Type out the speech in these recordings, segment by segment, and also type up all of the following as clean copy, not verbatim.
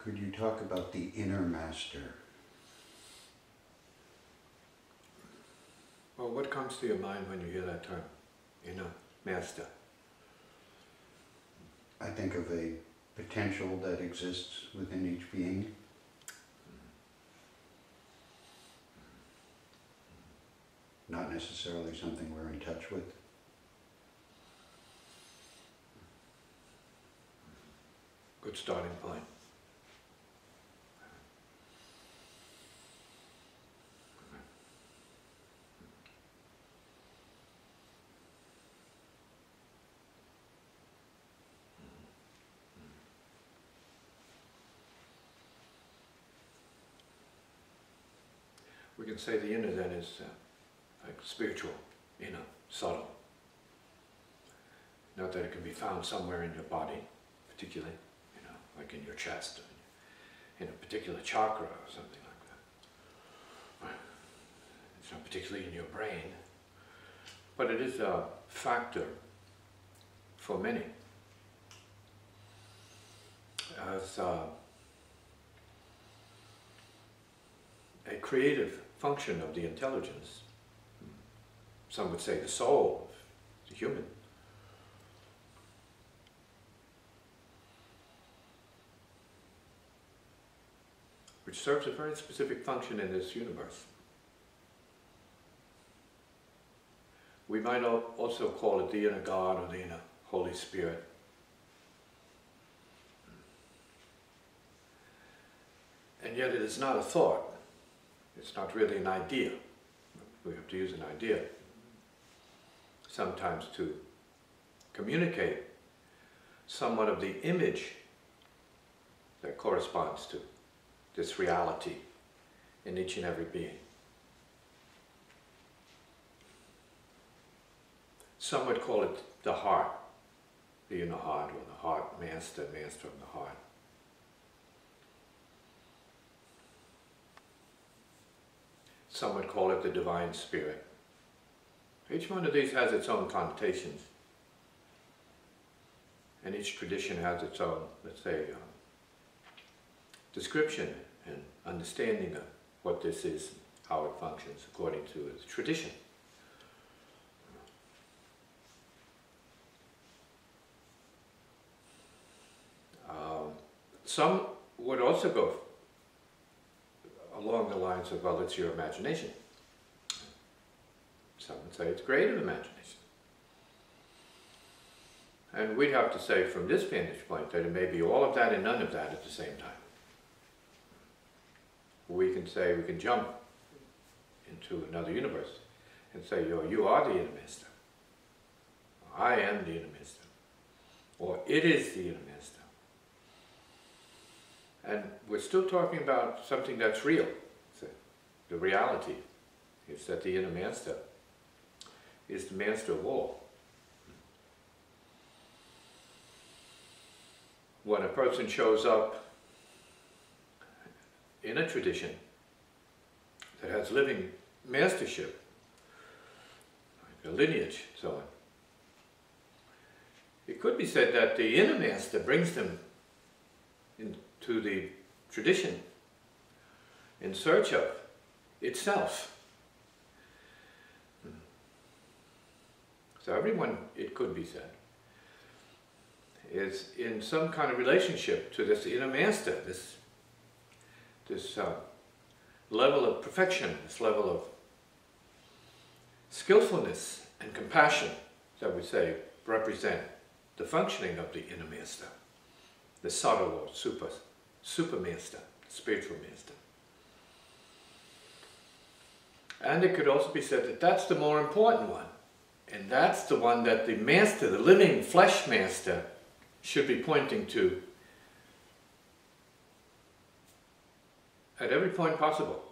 Could you talk about the inner master? Well, what comes to your mind when you hear that term, inner master? I think of a potential that exists within each being. Not necessarily something we're in touch with. Good starting point. We can say the inner then is like spiritual, inner, subtle. Not that it can be found somewhere in your body, particularly, like in your chest, or in a particular chakra or something like that. It's not particularly in your brain, but it is a factor for many as a creative function of the intelligence. Some would say the soul of the human. Which serves a very specific function in this universe. We might also call it the inner God or the inner Holy Spirit. And yet it is not a thought. It's not really an idea. We have to use an idea sometimes to communicate somewhat of the image that corresponds to this reality in each and every being. Some would call it the heart, the inner heart, or the heart master, master of the heart. Some would call it the divine spirit. Each one of these has its own connotations. And each tradition has its own, let's say, description and understanding of what this is, how it functions according to its tradition. Some would also go along the lines of, well, it's your imagination. Some would say it's creative imagination. And we'd have to say from this vantage point that it may be all of that and none of that at the same time. We can say, we can jump into another universe and say, you are the inner master. I am the inner master. Or it is the inner master. And we're still talking about something that's real. So the reality is that the inner master is the master of all. When a person shows up in a tradition that has living mastership, like a lineage, so on, it could be said that the inner master brings them into the tradition in search of itself. So everyone, it could be said, is in some kind of relationship to this inner master, this level of perfection, this level of skillfulness and compassion that we say represent the functioning of the inner master, the subtle or super master, the spiritual master. And it could also be said that that's the more important one, and that's the one that the master, the living flesh master, should be pointing to at every point possible.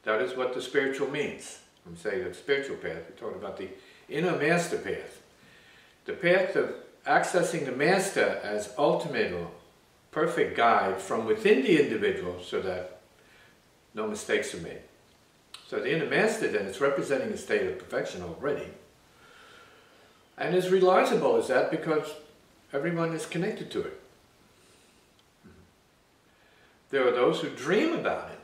That is what the spiritual means. I'm saying the spiritual path, we're talking about the inner master path. The path of accessing the master as ultimate or perfect guide from within the individual so that no mistakes are made. So the inner master then is representing a state of perfection already, and is realizable as that because everyone is connected to it. There are those who dream about it,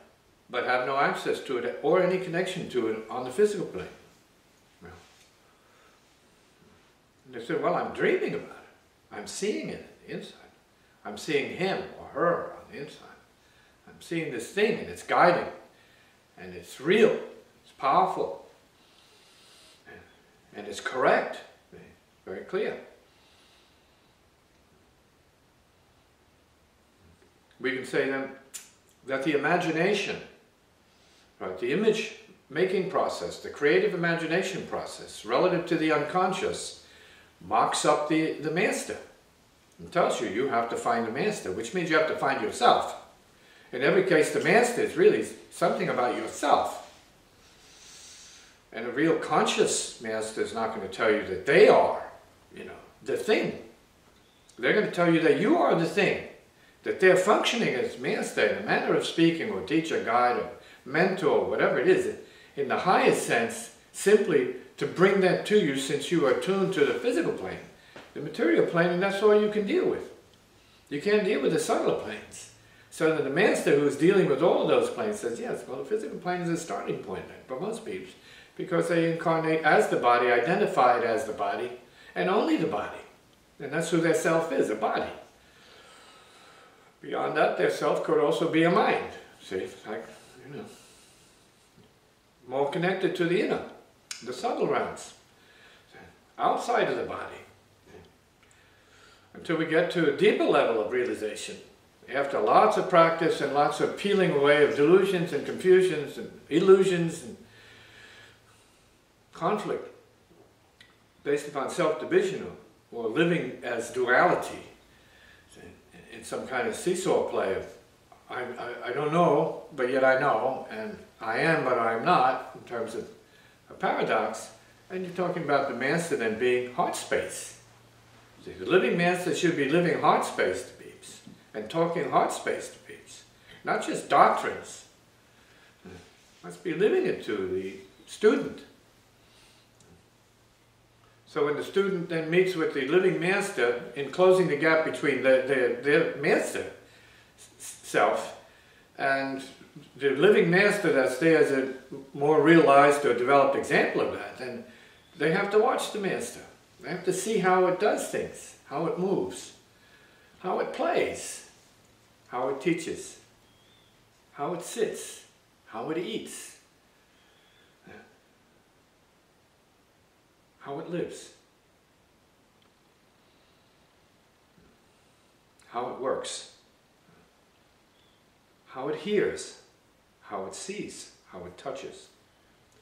but have no access to it or any connection to it on the physical plane. Well, they say, well, I'm dreaming about it. I'm seeing it on the inside. I'm seeing him or her on the inside. I'm seeing this thing and it's guiding. And it's real. It's powerful. And it's correct. Very clear. We can say then that the imagination, right, the image making process, the creative imagination process relative to the unconscious marks up the master and tells you you have to find the master, which means you have to find yourself. In every case, the master is really something about yourself. And a real conscious master is not going to tell you that they are, the thing. They're going to tell you that you are the thing. That they're functioning as master in a manner of speaking or teacher, guide, or mentor, whatever it is, in the highest sense, simply to bring that to you since you are tuned to the physical plane. The material plane, and that's all you can deal with. You can't deal with the subtler planes. So that the master who's dealing with all of those planes says, yes, well, the physical plane is a starting point for most people, because they incarnate as the body, identified as the body, and only the body. And that's who their self is, a body. Beyond that, their self could also be a mind. See, like, more connected to the inner, the subtle realms, outside of the body. Until we get to a deeper level of realization, after lots of practice and lots of peeling away of delusions and confusions and illusions and conflict based upon self-division or living as duality in some kind of seesaw play of I don't know, but yet I know, and I am, but I am not, in terms of a paradox, and you're talking about the master then being heart space. See, the living master should be living heart space to peeps, and talking heart space to peeps, not just doctrines. Must be living it to the student. So when the student then meets with the living master in closing the gap between their master self and the living master that's there as a more realized or developed example of that, then they have to watch the master. They have to see how it does things, how it moves, how it plays, how it teaches, how it sits, how it eats, how it lives, how it works, how it hears, how it sees, how it touches,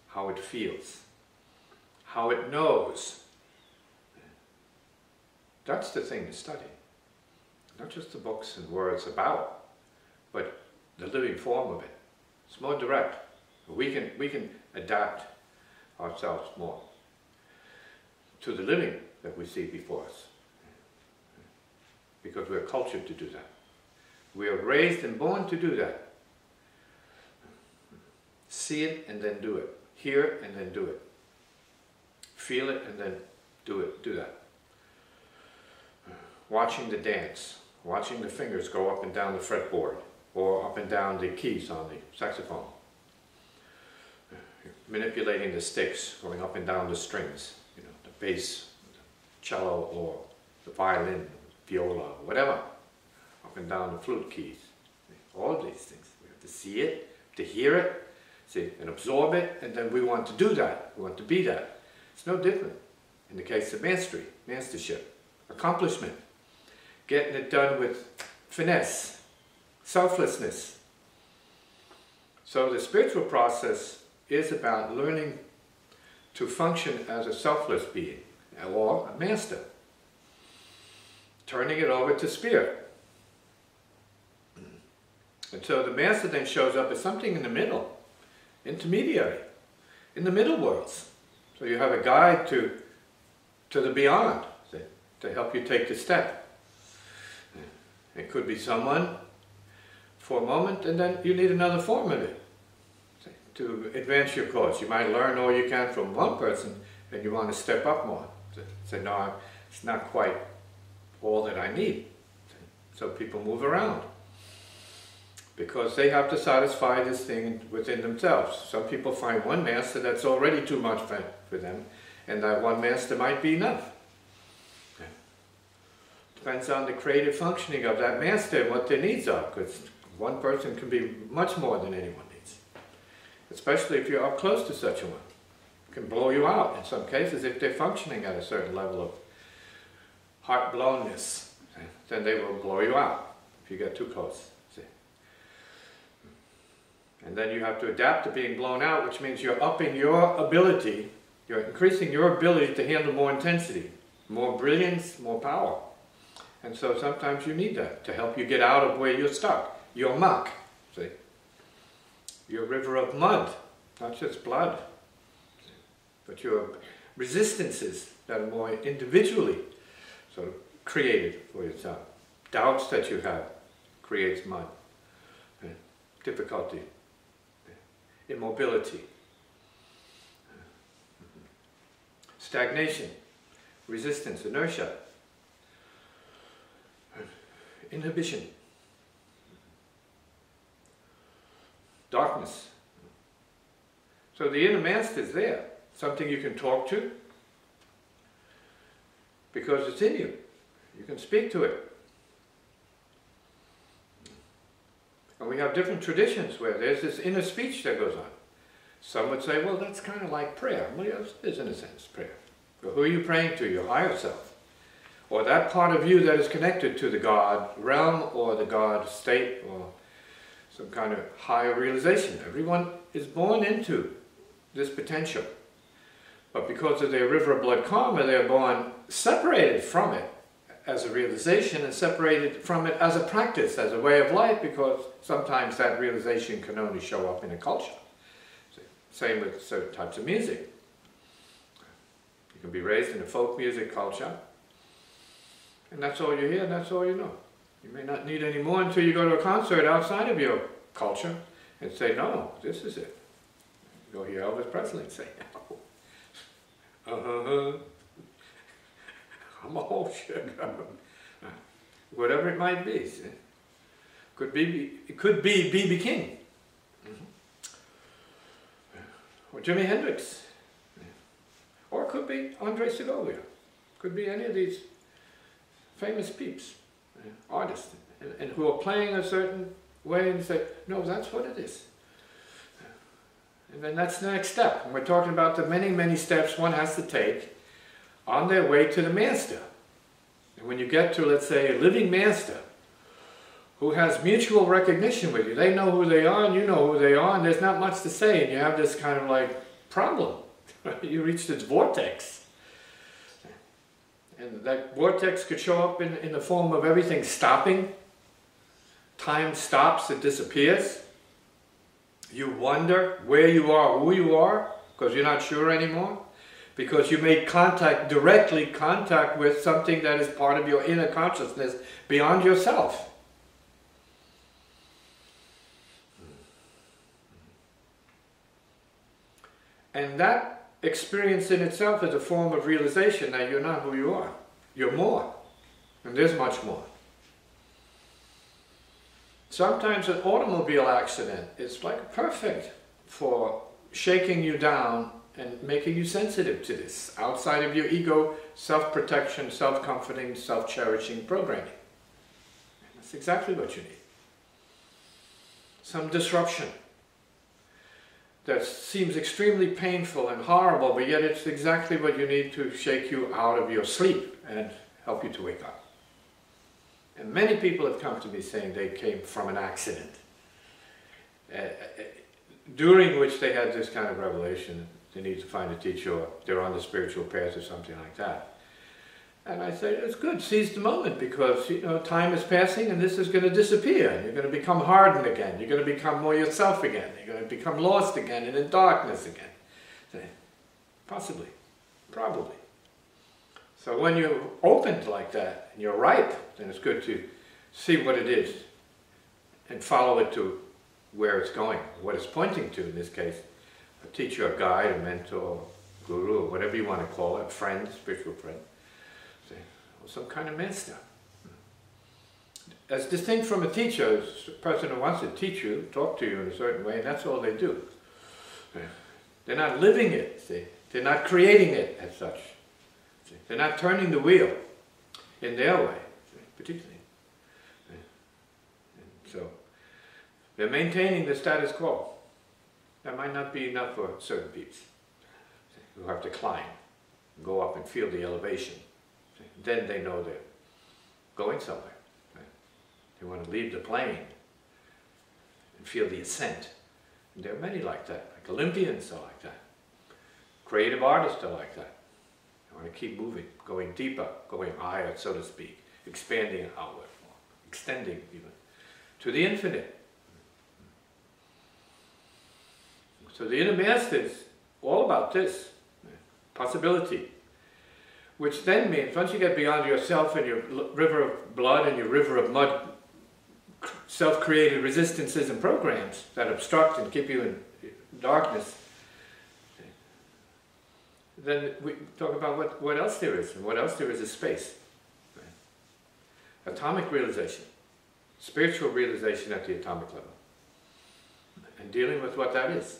how it feels, how it knows. That's the thing to study. Not just the books and words about, but the living form of it. It's more direct. We can adapt ourselves more to the living that we see before us, because we're cultured to do that. We are raised and born to do that. See it and then do it. Hear it and then do it. Feel it and then do it. Do that. Watching the dance, watching the fingers go up and down the fretboard, or up and down the keys on the saxophone. Manipulating the sticks, going up and down the strings, the bass, the cello, or the violin, viola, whatever. Up and down the flute keys. All of these things. We have to see it, to hear it, see, and absorb it, and then we want to do that. We want to be that. It's no different in the case of mastery, mastership, accomplishment, getting it done with finesse, selflessness. So the spiritual process is about learning to function as a selfless being, or a master, turning it over to spirit. And so the master then shows up as something in the middle, intermediary, in the middle worlds. So you have a guide to the beyond, to help you take the step. It could be someone for a moment, and then you need another form of it to advance your cause. You might learn all you can from one person, and you want to step up more. Say, no, it's not quite all that I need. So people move around because they have to satisfy this thing within themselves. Some people find one master that's already too much for them, and that one master might be enough. Depends on the creative functioning of that master and what their needs are, because one person can be much more than anyone needs. Especially if you're up close to such a one. It can blow you out in some cases if they're functioning at a certain level of heart-blownness. Then they will blow you out if you get too close. See? And then you have to adapt to being blown out, which means you're upping your ability, you're increasing your ability to handle more intensity, more brilliance, more power. And so sometimes you need that to help you get out of where you're stuck. Your muck, see? Your river of mud, not just blood, see? But your resistances that are more individually sort of created for yourself. Doubts that you have creates mud, difficulty, immobility, stagnation, resistance, inertia, inhibition, darkness. So the inner master is there, something you can talk to, because it's in you. You can speak to it. And we have different traditions where there's this inner speech that goes on. Some would say, well, that's kind of like prayer. Well, yes, it is in a sense prayer. But who are you praying to? Your higher self. Or that part of you that is connected to the God realm or the God state or some kind of higher realization. Everyone is born into this potential. But because of their river of blood karma, they're born separated from it as a realization and separated from it as a practice, as a way of life, because sometimes that realization can only show up in a culture. Same with certain types of music. You can be raised in a folk music culture, and that's all you hear, and that's all you know. You may not need any more until you go to a concert outside of your culture and say, no, this is it. You go hear Elvis Presley and say, I'm a whole sugar. Whatever it might be. See? It could be B.B. King. Or Jimi Hendrix. Or it could be Andre Segovia. Could be any of these famous peeps, artists, and who are playing a certain way and say, no, that's what it is. And then that's the next step. And we're talking about the many, many steps one has to take on their way to the master. And when you get to, let's say, a living master who has mutual recognition with you, they know who they are and you know who they are, and there's not much to say, and you have this kind of like problem. You reach this vortex. And that vortex could show up in the form of everything stopping. Time stops, it disappears. You wonder where you are, who you are, because you're not sure anymore. Because you made directly contact with something that is part of your inner consciousness beyond yourself. And that experience in itself is a form of realization that you're not who you are. You're more. And there's much more. Sometimes an automobile accident is like perfect for shaking you down and making you sensitive to this, outside of your ego, self-protection, self-comforting, self-cherishing programming. That's exactly what you need. Some disruption that seems extremely painful and horrible, but yet it's exactly what you need to shake you out of your sleep and help you to wake up. And many people have come to me saying they came from an accident, during which they had this kind of revelation. They need to find a teacher, or they're on the spiritual path or something like that. And I say, it's good, seize the moment, because you know time is passing and this is going to disappear. And you're going to become hardened again. You're going to become more yourself again. You're going to become lost again and in darkness again. So, possibly, probably. So when you're opened like that and you're ripe, then it's good to see what it is and follow it to where it's going, what it's pointing to in this case. A teacher, a guide, a mentor, guru, or whatever you want to call it, a friend, spiritual friend, or some kind of master. as distinct from a teacher, is a person who wants to teach you, talk to you in a certain way, and that's all they do. They're not living it, see? They're not creating it as such. See? They're not turning the wheel in their way, see? Particularly. And so, they're maintaining the status quo. That might not be enough for certain peeps who have to climb, go up and feel the elevation. Then they know they're going somewhere. Right? They want to leave the plane and feel the ascent. And there are many like that. Like Olympians are like that. Creative artists are like that. They want to keep moving, going deeper, going higher, so to speak, expanding outward, extending even, to the infinite. So the inner master is all about this, possibility. Which then means, once you get beyond yourself and your river of blood and your river of mud, self-created resistances and programs that obstruct and keep you in darkness, then we talk about what else there is, and what else there is space. Right? Atomic realization, spiritual realization at the atomic level, and dealing with what that is.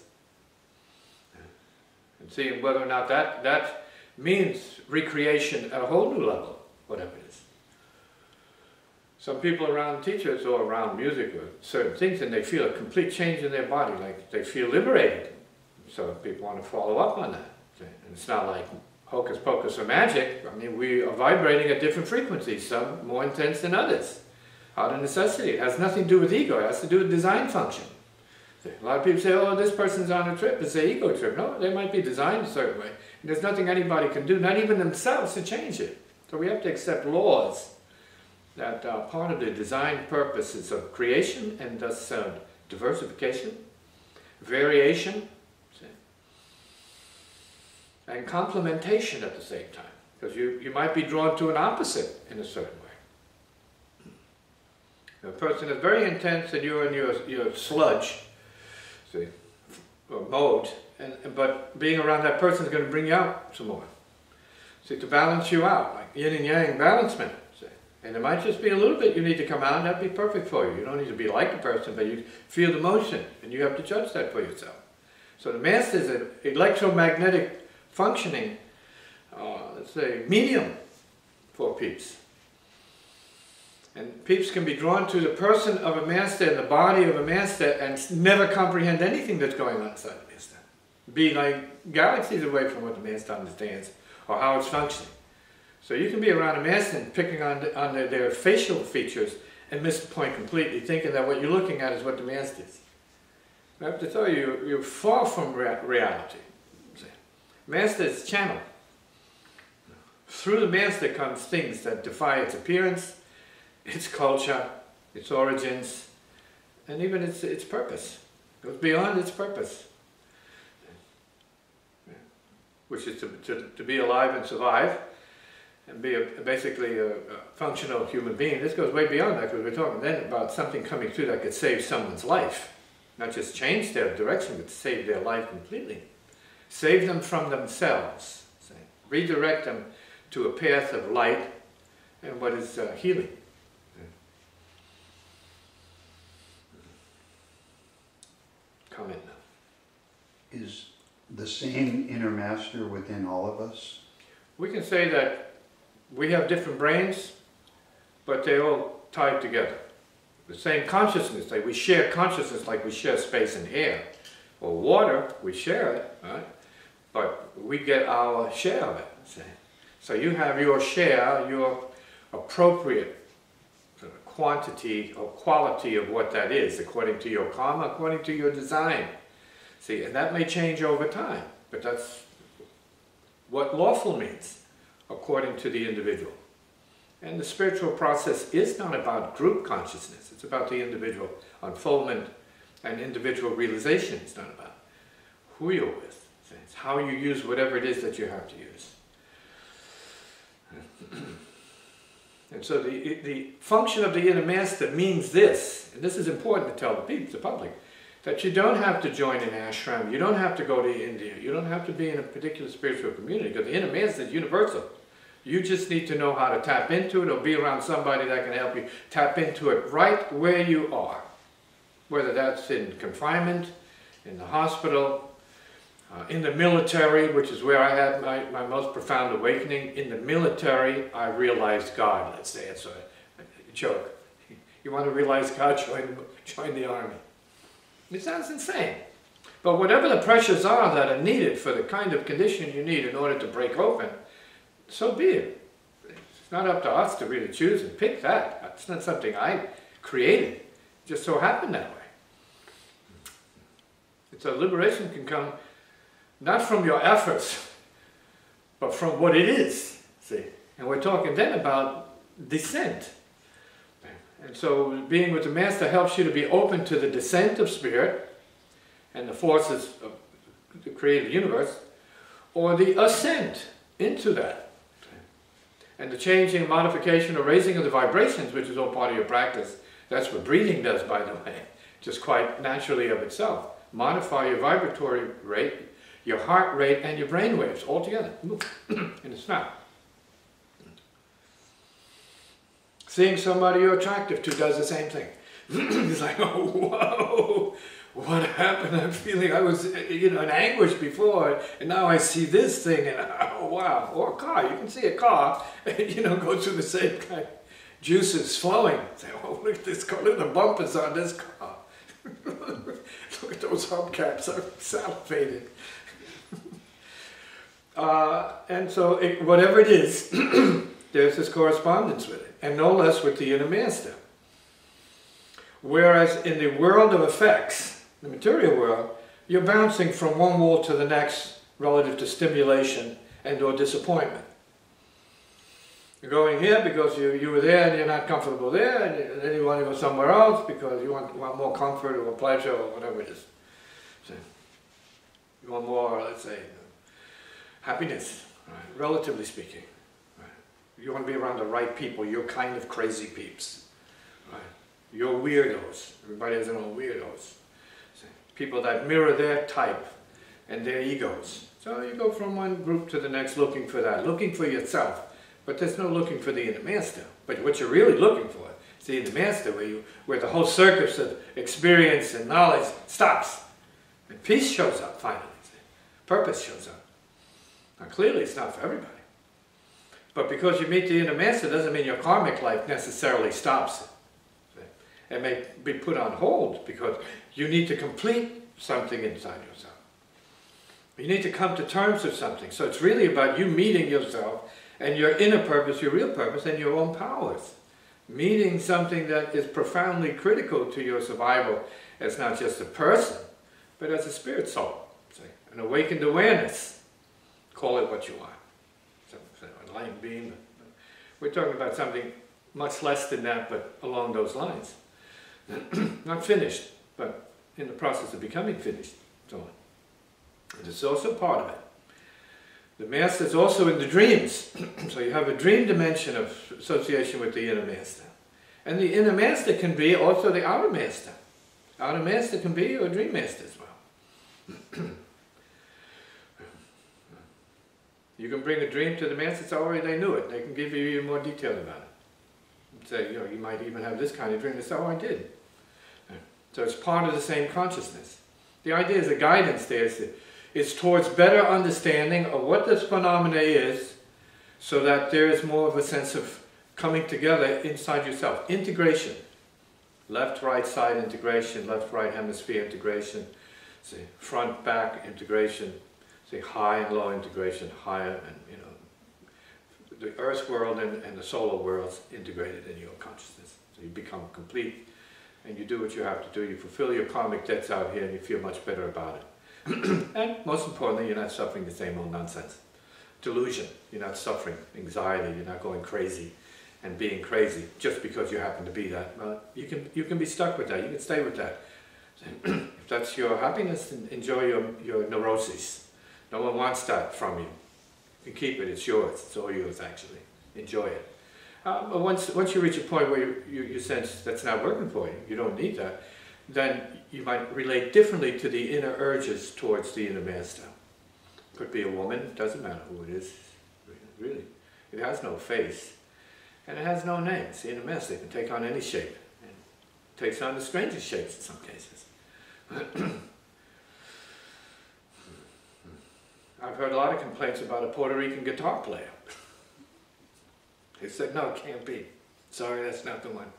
And seeing whether or not that means recreation at a whole new level, whatever it is. Some people around teachers or around music or certain things, and they feel a complete change in their body, like they feel liberated. So people want to follow up on that. And it's not like hocus pocus or magic. I mean, we are vibrating at different frequencies, some more intense than others. Out of necessity. It has nothing to do with ego, it has to do with design function. A lot of people say, oh, this person's on a trip, it's an ego trip. No, they might be designed a certain way. And there's nothing anybody can do, not even themselves, to change it. So we have to accept laws that are part of the design purposes of creation, and thus diversification, variation, and complementation at the same time. Because you might be drawn to an opposite in a certain way. A person is very intense and you're in your sludge, see, or mode, but being around that person is going to bring you out some more. See, to balance you out, like yin and yang balancement. See. And it might just be a little bit you need to come out, and that'd be perfect for you. You don't need to be like the person, but you feel the motion, and you have to judge that for yourself. So the master is an electromagnetic functioning, let's say, medium for peeps. And peeps can be drawn to the person of a master and the body of a master and never comprehend anything that's going on inside the master. Be like galaxies away from what the master understands or how it's functioning. So you can be around a master and picking on their facial features and miss the point completely, thinking that what you're looking at is what the master is. I have to tell you, you're far from reality. Master is channel. Through the master comes things that defy its appearance, its culture, its origins, and even its purpose. It goes beyond its purpose, which is to be alive and survive, and be basically a functional human being. This goes way beyond that, because we're talking then about something coming through that could save someone's life. Not just change their direction, but save their life completely. Save them from themselves. Say. Redirect them to a path of light and what is healing. Comment now. Is the same inner master within all of us? We can say that we have different brains, but they're all tied together. The same consciousness, like we share consciousness like we share space and air. Or water, we share it, right? But we get our share of it. See? So you have your share, your appropriate sort of quantity or quality of what that is, according to your karma, according to your design. See, and that may change over time, but that's what lawful means, according to the individual. And the spiritual process is not about group consciousness, it's about the individual unfoldment and individual realization. It's not about who you're with. It's how you use whatever it is that you have to use. And so the function of the inner master means this, and this is important to tell the people, the public, that you don't have to join an ashram, you don't have to go to India, you don't have to be in a particular spiritual community, because the inner master is universal. You just need to know how to tap into it or be around somebody that can help you tap into it right where you are. Whether that's in confinement, in the hospital, in the military, which is where I had my most profound awakening. In the military, I realized God, let's say it's a joke. You want to realize God, join the army. It sounds insane. But whatever the pressures are that are needed for the kind of condition you need in order to break open, so be it. It's not up to us to really choose and pick that. It's not something I created. It just so happened that way. So liberation can come not from your efforts, but from what it is. See? And we're talking then about descent. And so being with the Master helps you to be open to the descent of spirit and the forces of the created universe, or the ascent into that. And the changing, modification, or raising of the vibrations, which is all part of your practice. That's what breathing does, by the way, just quite naturally of itself. Modify your vibratory rate, your heart rate, and your brain waves all together. And it's not. Seeing somebody you're attractive to does the same thing. It's like, oh, whoa, what happened? I'm feeling I was, in anguish before, and now I see this thing, and oh, wow. Or a car, you can see a car, go through the same kind of juices flowing. Say, oh, look at this car, look at the bumpers on this car. Look at those hubcaps, I'm salivating. And so, whatever it is, there's this correspondence with it, and no less with the inner Master. Whereas in the world of effects, the material world, you're bouncing from one wall to the next relative to stimulation and or disappointment. You're going here because you were there and you're not comfortable there, and then you want to go somewhere else because you want more comfort or pleasure or whatever it is. So you want more, let's say, happiness, right? Relatively speaking. Right? You want to be around the right people, your kind of crazy peeps. Right? You're weirdos. Everybody has their own weirdos. So people that mirror their type and their egos. So you go from one group to the next looking for that, looking for yourself. But there's no looking for the inner Master. But what you're really looking for is the inner Master, where the whole circus of experience and knowledge stops. And peace shows up finally. Purpose shows up. Now clearly it's not for everybody. But because you meet the inner Master doesn't mean your karmic life necessarily stops. It may be put on hold because you need to complete something inside yourself. You need to come to terms with something. So it's really about you meeting yourself and your inner purpose, your real purpose, and your own powers. Meeting something that is profoundly critical to your survival as not just a person, but as a spirit soul. An awakened awareness. Call it what you want. A light beam. We're talking about something much less than that, but along those lines. Not finished, but in the process of becoming finished. So on. And it's also part of it. The Master is also in the dreams. So you have a dream dimension of association with the inner Master. And the inner Master can be also the outer Master. Outer Master can be your dream Master as well. You can bring a dream to the Master, it's already they knew it. They can give you even more detail about it. Say, you might even have this kind of dream. They say, oh, I did. So it's part of the same consciousness. The idea is the guidance there is towards better understanding of what this phenomena is, so that there is more of a sense of coming together inside yourself. Integration. Left-right side integration, left-right hemisphere integration, say front-back integration, say high and low integration, higher and, the earth world and the solar worlds integrated in your consciousness. So you become complete and you do what you have to do. You fulfill your karmic debts out here and you feel much better about it. And most importantly, you're not suffering the same old nonsense. Delusion. You're not suffering anxiety. You're not going crazy and being crazy just because you happen to be that. Well, you can be stuck with that. You can stay with that. If that's your happiness, then enjoy your neuroses. No one wants that from you. You can keep it. It's yours. It's all yours, actually. Enjoy it. But once you reach a point where you sense that's not working for you, you don't need that, then you might relate differently to the inner urges towards the inner Master. Could be a woman, doesn't matter who it is, really. It has no face, and it has no name. See, in a master, it can take on any shape. And it takes on the strangest shapes in some cases. I've heard a lot of complaints about a Puerto Rican guitar player. They said, no, it can't be. Sorry, that's not the one.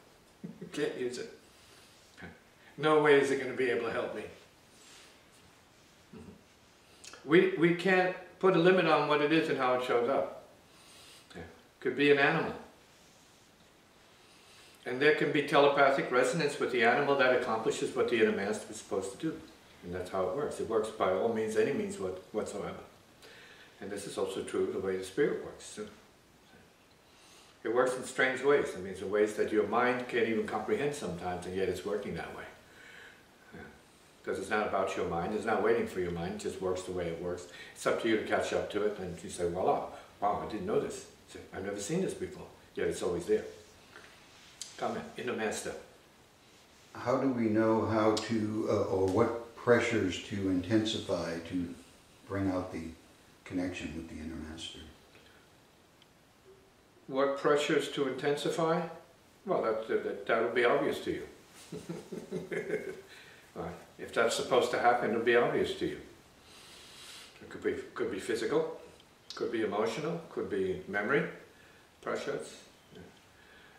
Can't use it. No way is it going to be able to help me. We can't put a limit on what it is and how it shows up. Could be an animal. And there can be telepathic resonance with the animal that accomplishes what the inner master is supposed to do. And that's how it works. It works by all means, any means whatsoever. And this is also true of the way the spirit works too. It works in strange ways. I mean, in ways that your mind can't even comprehend sometimes, and yet it's working that way. Because it's not about your mind, it's not waiting for your mind, it just works the way it works. It's up to you to catch up to it, and you say, voila, wow, I didn't know this. I've never seen this before, yet it's always there. Comment, inner master. How do we know how to, or what pressures to intensify to bring out the connection with the inner master? What pressures to intensify? Well, that'll be obvious to you. Right. If that's supposed to happen, it'll be obvious to you. It could be physical, could be emotional, could be memory, pressures. Yeah.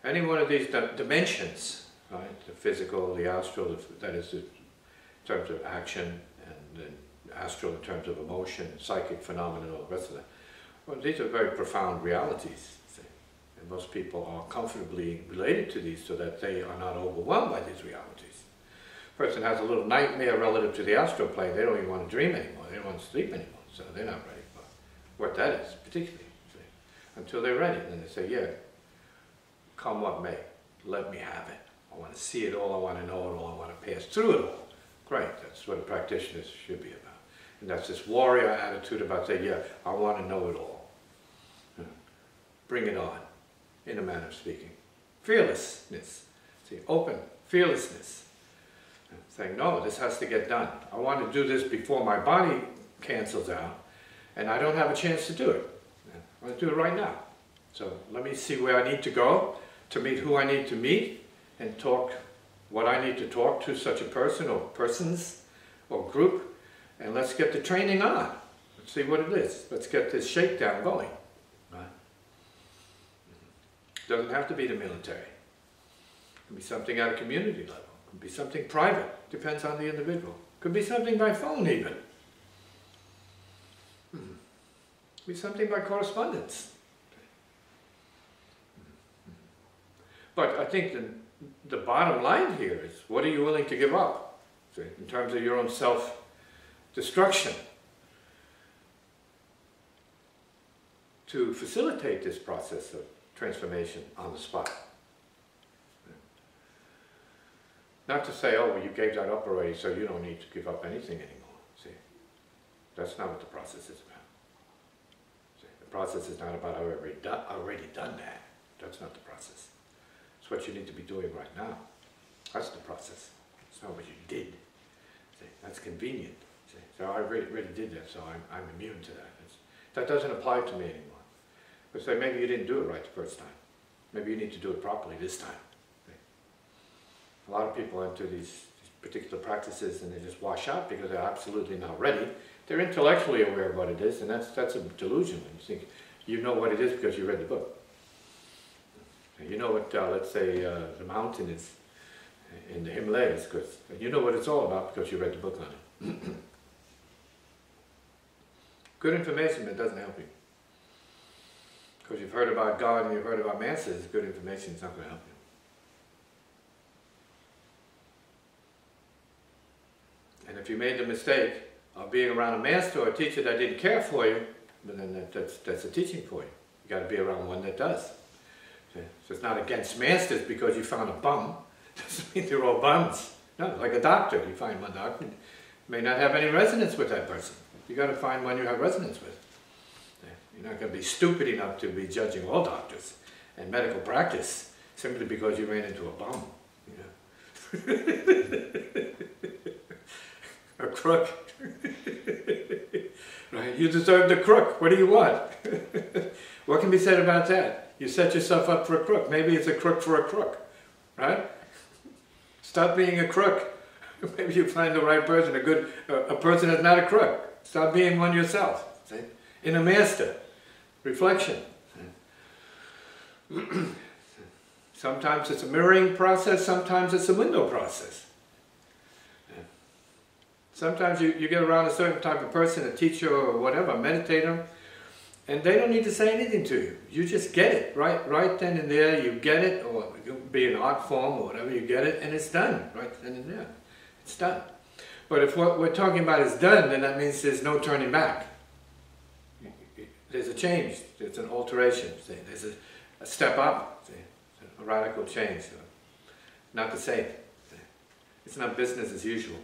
Any one of these dimensions, right? The physical, the astral, that is in terms of action, and then astral in terms of emotion, psychic phenomena, all the rest of that. Well, these are very profound realities. See? And most people are comfortably related to these so that they are not overwhelmed by these realities. Person has a little nightmare relative to the astral plane, they don't even want to dream anymore, they don't want to sleep anymore, so they're not ready for what that is, particularly. See? Until they're ready, then they say, yeah, come what may, let me have it. I want to see it all, I want to know it all, I want to pass through it all. Great, that's what a practitioner should be about. And that's this warrior attitude about saying, yeah, I want to know it all. Bring it on, in a manner of speaking. Fearlessness, see, open, fearlessness. Saying, no, this has to get done. I want to do this before my body cancels out, and I don't have a chance to do it. I want to do it right now. So let me see where I need to go to meet who I need to meet and talk what I need to talk to such a person or persons or group, and let's get the training on. Let's see what it is. Let's get this shakedown going. Right? Doesn't have to be the military. It can be something at a community level. Could be something private, depends on the individual. Could be something by phone even. Could be something by correspondence. But I think the bottom line here is, what are you willing to give up? See, in terms of your own self-destruction to facilitate this process of transformation on the spot. Not to say, oh, well, you gave that up already, so you don't need to give up anything anymore. See, that's not what the process is about. See, the process is not about, I've already done that. That's not the process. It's what you need to be doing right now. That's the process. It's not what you did. See, that's convenient. See, so I already did that, so I'm immune to that. That doesn't apply to me anymore. But say, maybe you didn't do it right the first time. Maybe you need to do it properly this time. A lot of people enter these particular practices and they just wash out because they're absolutely not ready. They're intellectually aware of what it is, and that's a delusion when you think you know what it is because you read the book. You know what, let's say, the mountain is in the Himalayas, because you know what it's all about because you read the book on it. Good information, but it doesn't help you. Because you've heard about God and you've heard about masters, good information is not going to help you. And if you made the mistake of being around a master or a teacher that didn't care for you, then that's a teaching for you. You got to be around one that does. Okay? So it's not against masters because you found a bum. Doesn't mean they're all bums. No, like a doctor. You find one doctor, may not have any resonance with that person. You got to find one you have resonance with. Okay? You're not going to be stupid enough to be judging all doctors and medical practice simply because you ran into a bum. You know? A crook. Right? You deserve the crook. What do you want? What can be said about that? You set yourself up for a crook. Maybe it's a crook for a crook. Right? Stop being a crook. Maybe you find the right person, a person that's not a crook. Stop being one yourself. See? In a master. Reflection. Sometimes it's a mirroring process, sometimes it's a window process. Sometimes you get around a certain type of person, a teacher or whatever, a meditator, and they don't need to say anything to you. You just get it, right then and there, you get it, or it could be an art form or whatever, you get it, and it's done, right then and there. It's done. But if what we're talking about is done, then that means there's no turning back. There's a change, there's an alteration, see? There's a step up, see? A radical change. Not the same. See? It's not business as usual.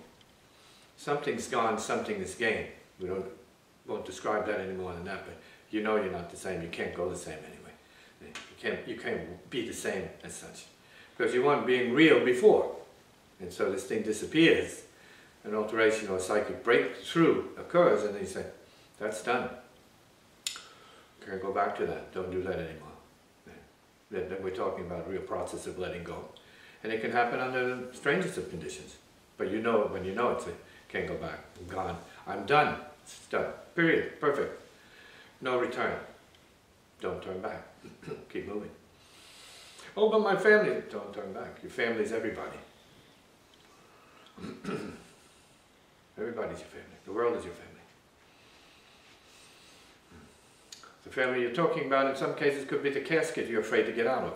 Something's gone, something is gained. We won't describe that any more than that, but you know you're not the same. You can't go the same anyway. You can't be the same as such. Because you weren't being real before. And so this thing disappears. An alteration or a psychic breakthrough occurs, and then you say, that's done. Can't go back to that. Don't do that anymore. Then we're talking about a real process of letting go. And it can happen under the strangest of conditions. But you know it when you know it. Can't go back. I'm gone. I'm done. It's done. Period. Perfect. No return. Don't turn back. Keep moving. Oh, but my family, don't turn back. Your family is everybody. Everybody's your family. The world is your family. The family you're talking about in some cases could be the casket you're afraid to get out of.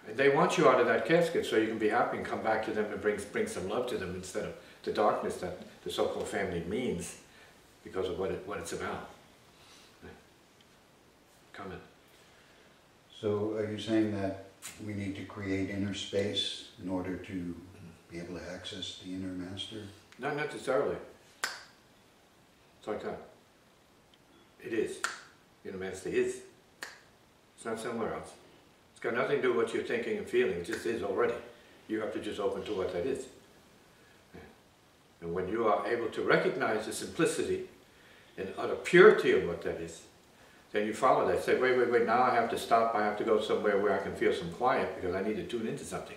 And they want you out of that casket so you can be happy and come back to them and bring some love to them instead of the darkness that the so-called family means because of what it's about. Comment. So are you saying that we need to create inner space in order to be able to access the inner master? Not necessarily. It's like that. It is. Inner master is. It's not somewhere else. It's got nothing to do with what you're thinking and feeling. It just is already. You have to just open to what that is. And when you are able to recognize the simplicity and utter purity of what that is, then you follow that. Say, wait, now I have to stop. I have to go somewhere where I can feel some quiet because I need to tune into something.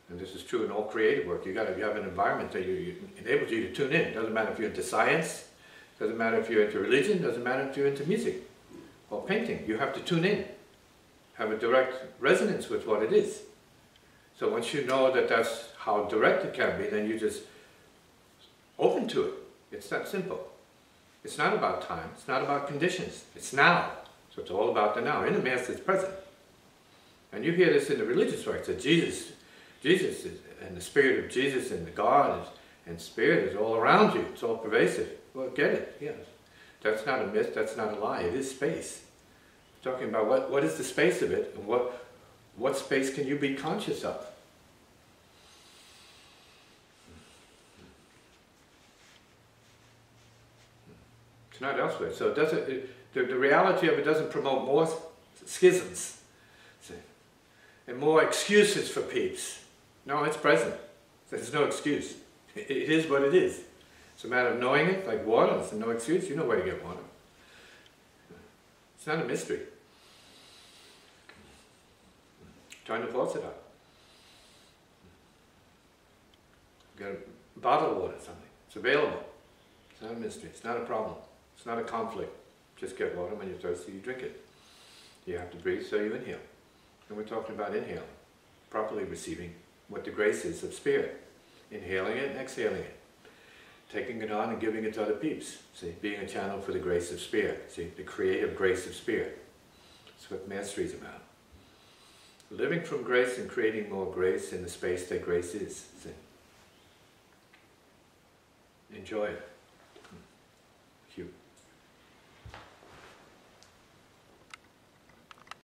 And this is true in all creative work. You have an environment that enables you to tune in. It doesn't matter if you're into science, doesn't matter if you're into religion, doesn't matter if you're into music or painting. You have to tune in, have a direct resonance with what it is. So once you know that that's how direct it can be, then you just open to it. It's that simple. It's not about time. It's not about conditions. It's now. So it's all about the now. In the Master is present. And you hear this in the religious works, that Jesus is, and the Spirit of Jesus and the God and Spirit is all around you. It's all pervasive. Well, get it, yes. That's not a myth, that's not a lie. It is space. We're talking about what is the space of it, and what space can you be conscious of? It's not elsewhere. So it doesn't. The reality of it doesn't promote more schisms, see, and more excuses for peace. No, it's present. There's no excuse. It is what it is. It's a matter of knowing it, like water. There's no excuse. You know where to get water. It's not a mystery. Turn the faucet up. You got a bottle of water, something. It's available. It's not a mystery. It's not a problem. It's not a conflict. Just get water. When you're thirsty, you drink it. You have to breathe, so you inhale. And we're talking about inhaling, properly receiving what the grace is of spirit. Inhaling it and exhaling it. Taking it on and giving it to other peeps. See, being a channel for the grace of spirit. See, the creative grace of spirit. That's what mastery is about. Living from grace and creating more grace in the space that grace is. See. Enjoy it. Thank you.